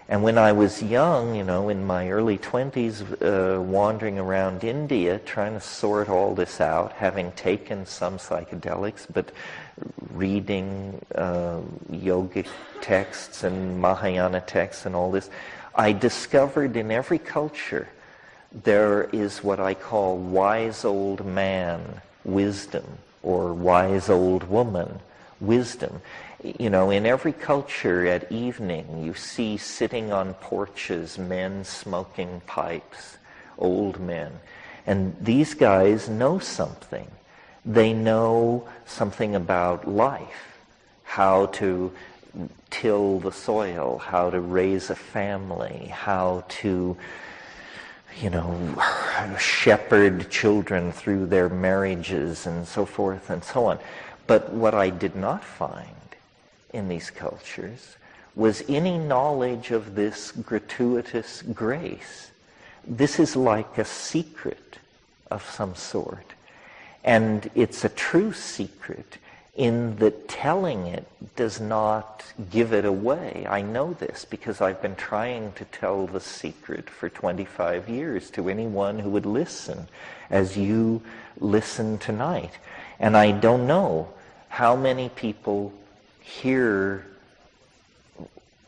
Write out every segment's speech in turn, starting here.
And when I was young, in my early 20s, wandering around India, trying to sort all this out, having taken some psychedelics, but reading yogic texts and Mahayana texts and all this, I discovered in every culture there is what I call wise old man wisdom, or wise old woman wisdom. In every culture at evening, you see sitting on porches men smoking pipes, old men. And these guys know something. They know something about life, how to till the soil, how to raise a family, how to, shepherd children through their marriages and so forth and so on. But what I did not find in these cultures was any knowledge of this gratuitous grace. This is like a secret of some sort. And it's a true secret in that telling it does not give it away. I know this because I've been trying to tell the secret for 25 years to anyone who would listen, as you listen tonight. And I don't know how many people hear,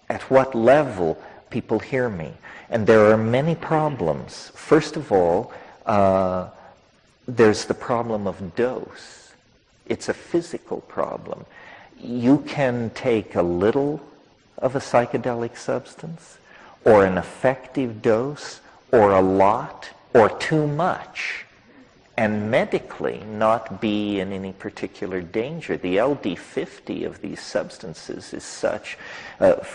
at what level people hear me. And there are many problems. First of all, there's the problem of dose. It's a physical problem. You can take a little of a psychedelic substance, or an effective dose, or a lot, or too much, and medically not be in any particular danger. The LD50 of these substances is such,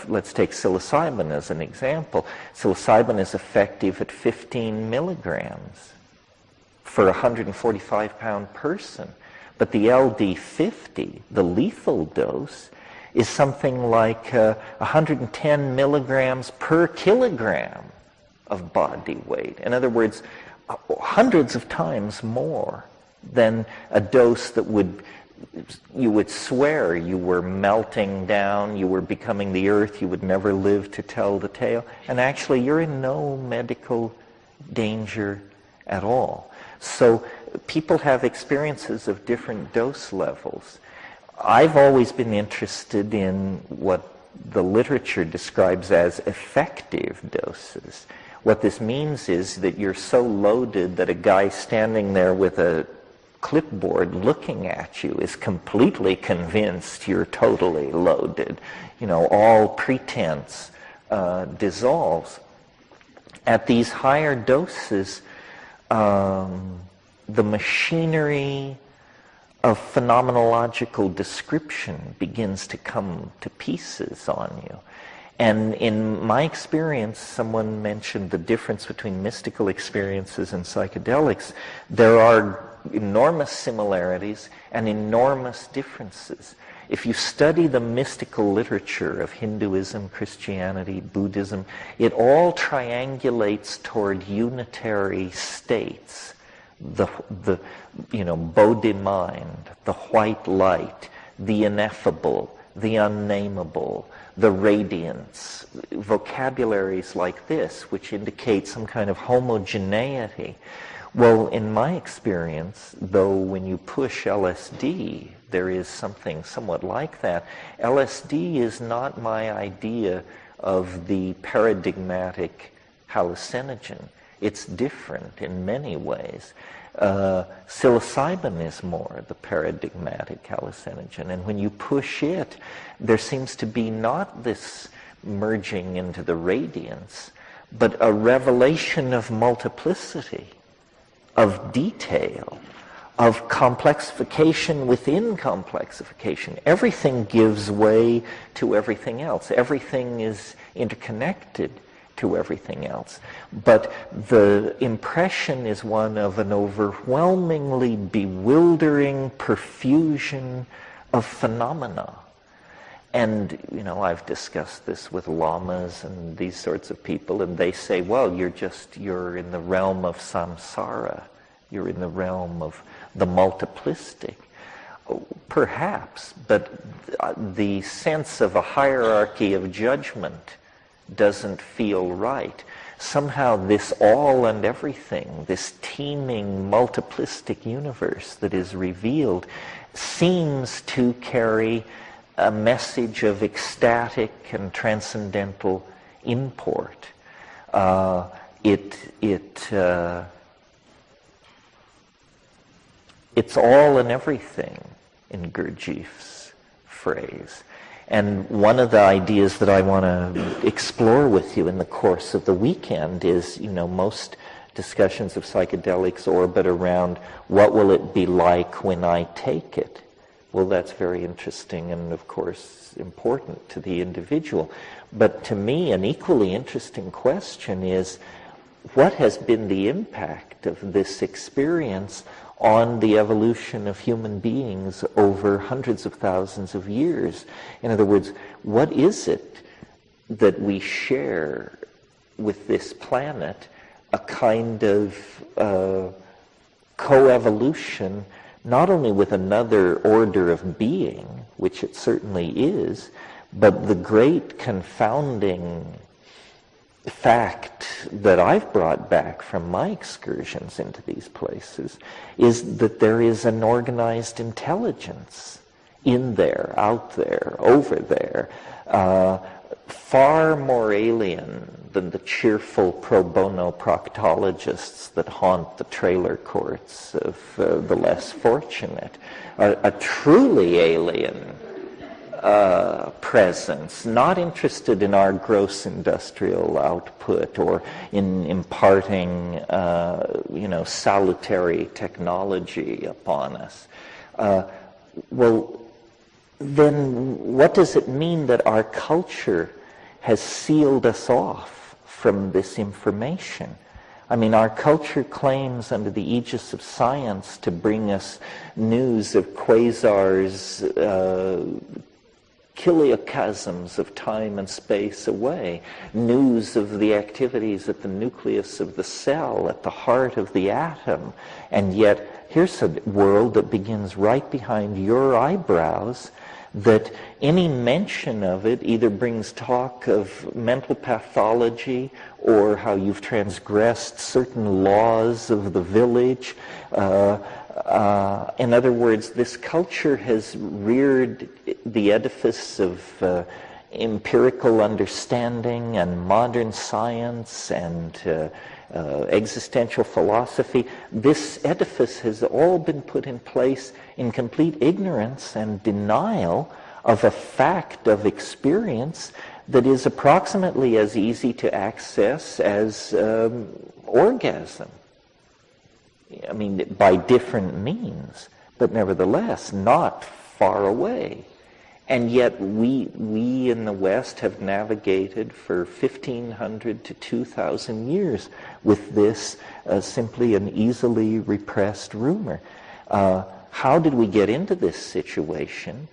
let's take psilocybin as an example. Psilocybin is effective at 15 milligrams for a 145-pound person. But the LD50, the lethal dose, is something like 110 milligrams per kilogram of body weight. In other words, hundreds of times more than a dose that you would swear you were melting down, you were becoming the earth, you would never live to tell the tale. And actually, you're in no medical danger at all. So people have experiences of different dose levels. I've always been interested in what the literature describes as effective doses. What this means is that you're so loaded that a guy standing there with a clipboard looking at you is completely convinced you're totally loaded. All pretense dissolves. At these higher doses, the machinery of phenomenological description begins to come to pieces on you. And in my experience, someone mentioned the difference between mystical experiences and psychedelics. There are enormous similarities and enormous differences. If you study the mystical literature of Hinduism, Christianity, Buddhism, it all triangulates toward unitary states. The Bodhi mind, the white light, the ineffable, the unnameable, the radiance, vocabularies like this, which indicate some kind of homogeneity. Well, in my experience, though, when you push LSD, there is something somewhat like that. LSD is not my idea of the paradigmatic hallucinogen. It's different in many ways. Psilocybin is more the paradigmatic hallucinogen, and when you push it, there seems to be not this merging into the radiance, but a revelation of multiplicity, of detail, of complexification within complexification. Everything gives way to everything else. Everything is interconnected to everything else. But the impression is one of an overwhelmingly bewildering perfusion of phenomena. And, I've discussed this with lamas and these sorts of people, and they say, well, you're in the realm of samsara. You're in the realm of the multiplistic. Perhaps, but the sense of a hierarchy of judgment doesn't feel right. Somehow this all and everything, this teeming multiplistic universe that is revealed, seems to carry a message of ecstatic and transcendental import. It's all and everything, in Gurdjieff's phrase. And one of the ideas that I want to explore with you in the course of the weekend is, most discussions of psychedelics orbit around what will it be like when I take it? Well, that's very interesting and, of course, important to the individual. But to me, an equally interesting question is, what has been the impact of this experience on the evolution of human beings over hundreds of thousands of years? In other words, what is it that we share with this planet, a kind of coevolution, not only with another order of being, which it certainly is, but the great confounding fact that I've brought back from my excursions into these places is that there is an organized intelligence in there, out there, over there, far more alien than the cheerful pro bono proctologists that haunt the trailer courts of the less fortunate. A truly alien presence, not interested in our gross industrial output or in imparting, salutary technology upon us. Well, then what does it mean that our culture has sealed us off from this information? I mean, our culture claims under the aegis of science to bring us news of quasars, kilochasms of time and space away, news of the activities at the nucleus of the cell, at the heart of the atom. And yet, here's a world that begins right behind your eyebrows, that any mention of it either brings talk of mental pathology or how you've transgressed certain laws of the village. In other words, this culture has reared the edifice of empirical understanding and modern science and existential philosophy. This edifice has all been put in place in complete ignorance and denial of a fact of experience that is approximately as easy to access as orgasm. I mean, by different means, but nevertheless not far away. And yet we in the West have navigated for 1,500 to 2,000 years with this simply an easily repressed rumor. How did we get into this situation?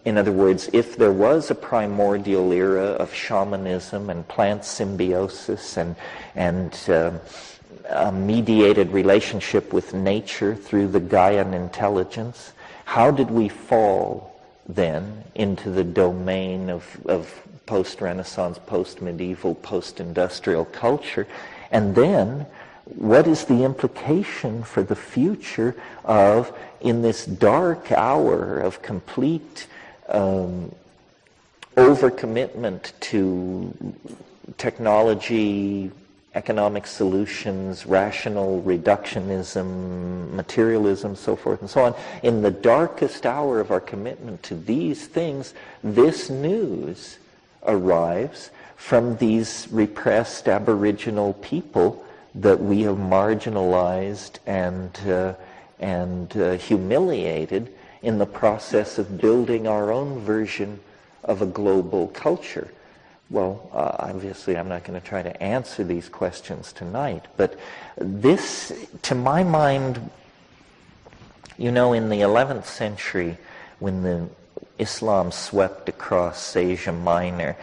In other words, if there was a primordial era of shamanism and plant symbiosis and a mediated relationship with nature through the Gaian intelligence, how did we fall then into the domain of post-Renaissance, post-medieval, post-industrial culture? And then, what is the implication for the future of, in this dark hour of complete overcommitment to technology, economic solutions, rational reductionism, materialism, so forth and so on. In the darkest hour of our commitment to these things, this news arrives from these repressed Aboriginal people that we have marginalized and humiliated in the process of building our own version of a global culture. Well, obviously I'm not going to try to answer these questions tonight, but this, to my mind, in the 11th century, when the Islam swept across Asia Minor,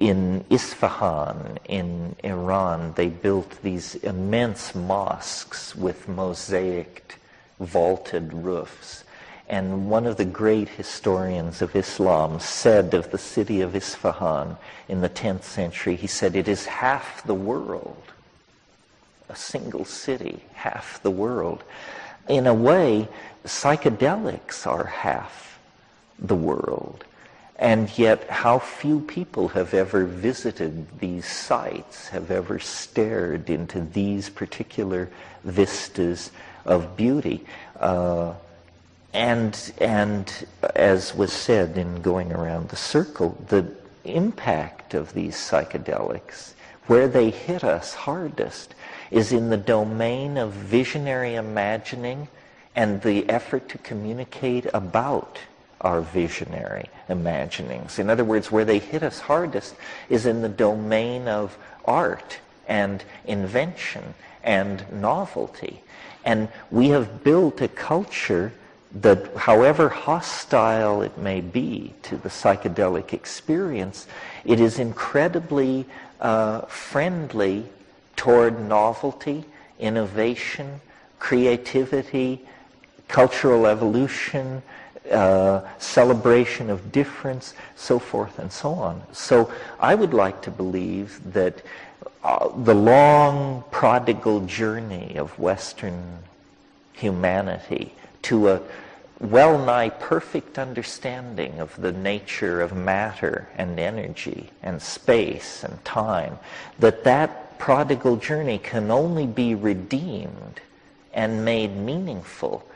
in Isfahan, in Iran, they built these immense mosques with mosaicked, vaulted roofs. And one of the great historians of Islam said of the city of Isfahan in the 10th century, he said, it is half the world. A single city, half the world. In a way, psychedelics are half the world. And yet, how few people have ever visited these sites, have ever stared into these particular vistas of beauty. And as was said in going around the circle, the impact of these psychedelics, where they hit us hardest, is in the domain of visionary imagining and the effort to communicate about our visionary imaginings. In other words, where they hit us hardest is in the domain of art and invention and novelty. And we have built a culture that, however hostile it may be to the psychedelic experience, it is incredibly friendly toward novelty, innovation, creativity, cultural evolution, celebration of difference, so forth and so on. So I would like to believe that the long prodigal journey of Western humanity to a well-nigh perfect understanding of the nature of matter and energy and space and time, that prodigal journey can only be redeemed and made meaningful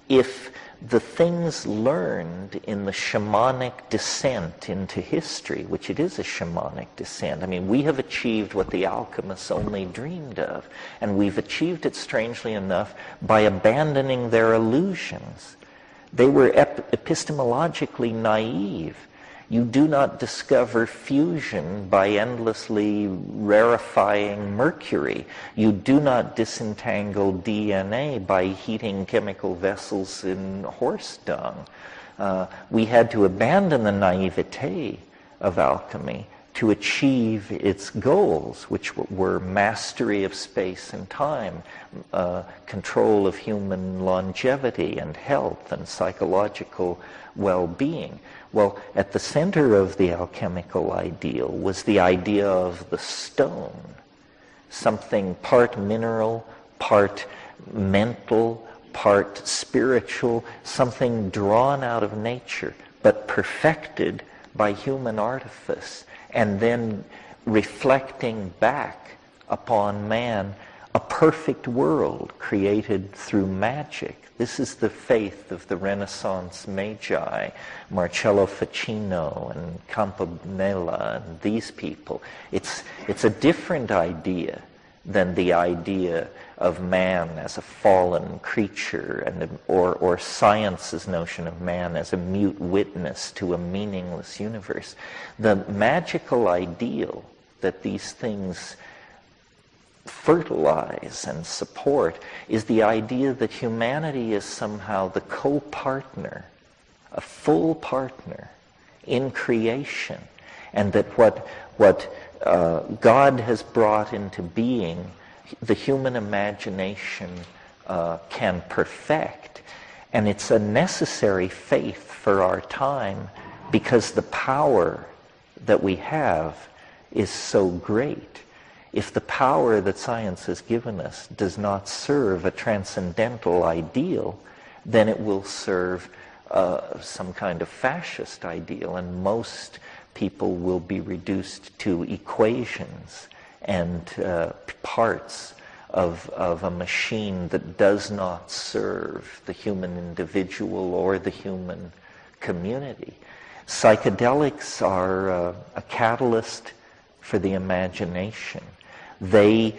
if the things learned in the shamanic descent into history, which it is a shamanic descent. I mean, we have achieved what the alchemists only dreamed of, and we've achieved it, strangely enough, by abandoning their illusions. They were epistemologically naive. You do not discover fusion by endlessly rarefying mercury. You do not disentangle DNA by heating chemical vessels in horse dung. We had to abandon the naivete of alchemy to achieve its goals, which were mastery of space and time, control of human longevity and health and psychological well-being. Well, at the center of the alchemical ideal was the idea of the stone, something part mineral, part mental, part spiritual, something drawn out of nature, but perfected by human artifice, and then reflecting back upon man a perfect world created through magic. This is the faith of the Renaissance magi, Marcello Ficino and Campanella and these people. It's a different idea than the idea of man as a fallen creature, or science's notion of man as a mute witness to a meaningless universe. The magical ideal that these things fertilize and support is the idea that humanity is somehow the co-partner, a full partner in creation, and that what God has brought into being, the human imagination can perfect. And it's a necessary faith for our time because the power that we have is so great. If the power that science has given us does not serve a transcendental ideal, then it will serve some kind of fascist ideal, and most people will be reduced to equations and parts of a machine that does not serve the human individual or the human community. Psychedelics are a catalyst for the imagination. They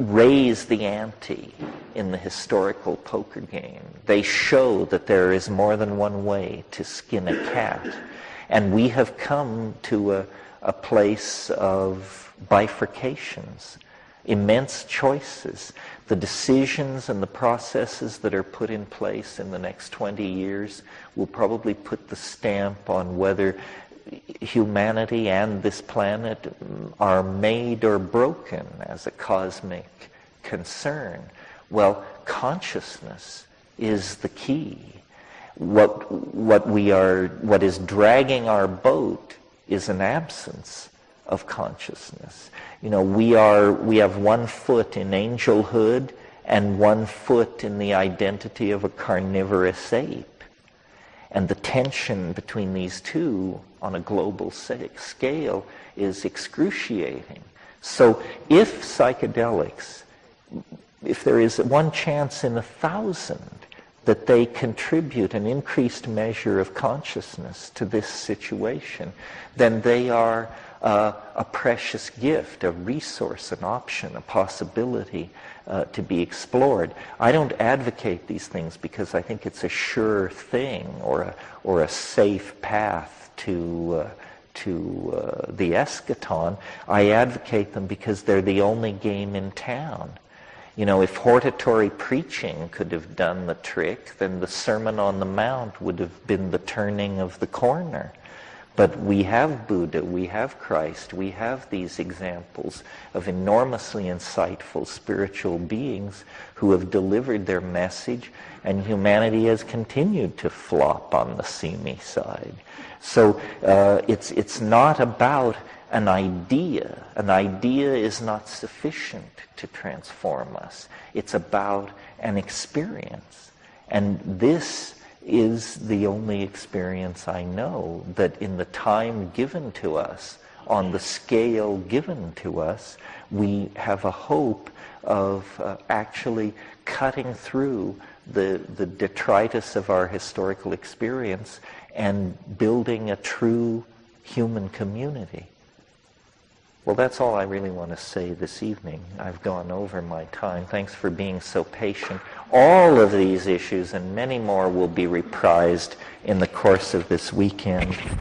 raise the ante in the historical poker game. They show that there is more than one way to skin a cat. And we have come to a place of bifurcations, immense choices. The decisions and the processes that are put in place in the next 20 years will probably put the stamp on whether humanity and this planet are made or broken as a cosmic concern. Well, consciousness is the key. what is dragging our boat is an absence of consciousness. We have one foot in angelhood and one foot in the identity of a carnivorous ape. And the tension between these two on a global scale is excruciating. So if psychedelics, if there is one chance in 1,000 that they contribute an increased measure of consciousness to this situation, then they are a precious gift, a resource, an option, a possibility to be explored. I don't advocate these things because I think it's a sure thing or a safe path to the eschaton. I advocate them because they're the only game in town. If hortatory preaching could have done the trick, then the Sermon on the Mount would have been the turning of the corner. But we have Buddha, we have Christ, we have these examples of enormously insightful spiritual beings who have delivered their message, and humanity has continued to flop on the seamy side. So it's not about an idea. An idea is not sufficient to transform us. It's about an experience. And this is the only experience I know that in the time given to us, on the scale given to us, we have a hope of actually cutting through the detritus of our historical experience and building a true human community. Well, that's all I really want to say this evening. I've gone over my time. Thanks for being so patient. All of these issues and many more will be reprised in the course of this weekend.